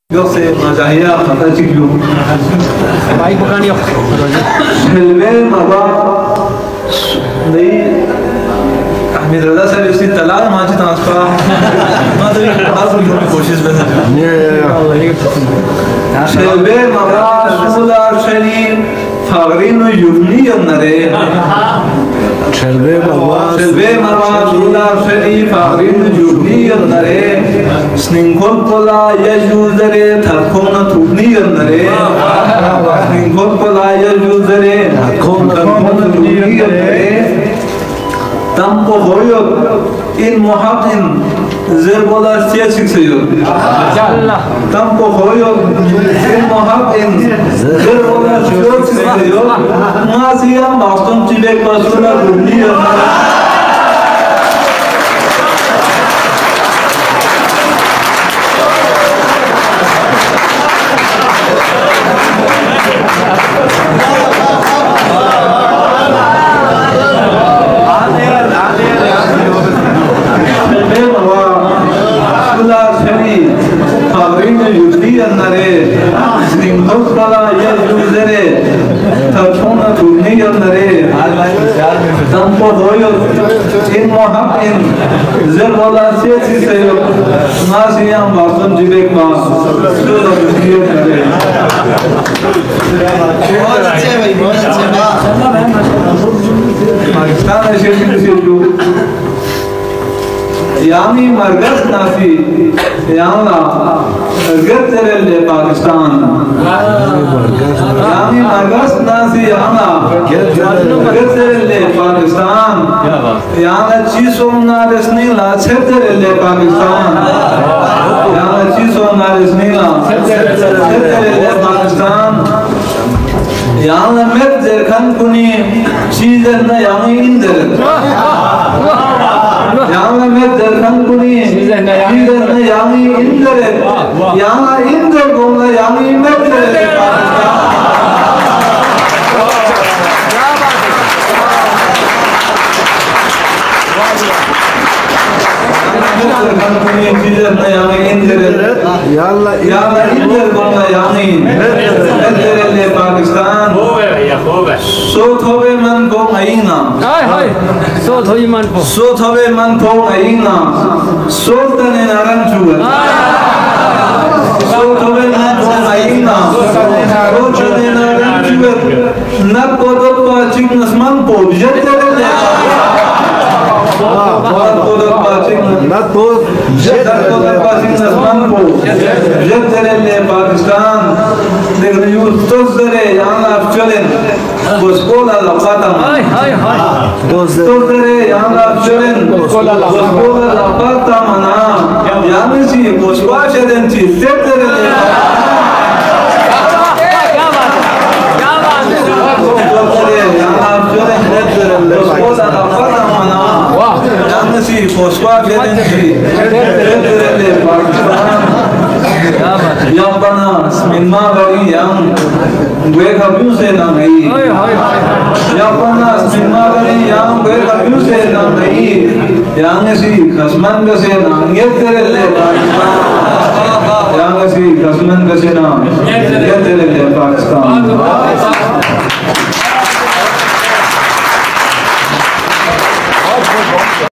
Yoksa mazahia kata ciklu. Baik bukan yok. Helve maba नहीं अहमद रज़ा साहब इसकी तलाक मांझी ट्रांसफर मैं तो आज भी कोशिश में था शल्बे मबा सुला शरीफ फागरीन युवनी अन्नरे शल्बे मबा सुला शरीफ फागरीन युवनी अन्नरे स्निंगोल पोला यजूज़रे थरकोना थुपनी अन्नरे स्निंगोल पोला यजूज़रे थरकोना थुपनी अन्नरे Tampo hoyo in muhaqqin zerbolar siyasikseyo. Tampo hoyo in muhaqqin zerbolar siyasikseyo. Masiya mastum tibek pasuna dunia. Tampo hoyo in muhaqqin zerbolar siyasikseyo. Masiya mastum tibek pasuna dunia. Pakistan ऐसे किसी जो यामी मरगस नासी यामला मरगस तेरे ले पाकिस्तान यामी मरगस नासी यामला मरगस तेरे ले पाकिस्तान यामला चीज़ों ना रसनी ला तेरे ले पाकिस्तान यामला चीज़ों ना रसनी ला तेरे ले पाकिस्तान यामला में देखन कुनी चीज़ें ना यामी इंदर यामा में दर्शन कुनी चीज़ें ना यामी इंदर यामा इंदर बोलना यामी में पाकिस्तान सोत होवे मन को आईना सोत होवे मन को आईना सोत ने नारन चुआ सोत होवे मन को आईना सोत ने नारन चुआ नक को तो पाचिक नस्मान पोजत तेरे ले ना तो जदर को पाचिक नस्मान पो जद तेरे ले पाकिस्तान देख यूं तो जरे यहाँ आप चलें Boskola la pata Tozere yana çören Boskola la pata mana Yanısı boskua çeden çi Tezere le Tozere yana çören Boskola la pata mana Yanısı boskua çeden çi Tezere le Pakistan Yang bana Minma bari yang gue कभी से ना नहीं या पन्ना सिन्मागरी yang gue कभी से ना नहीं yang सी कसमन से ना ये तेरे ले पाकिस्तान yang सी कसमन से ना ये तेरे ले पाकिस्तान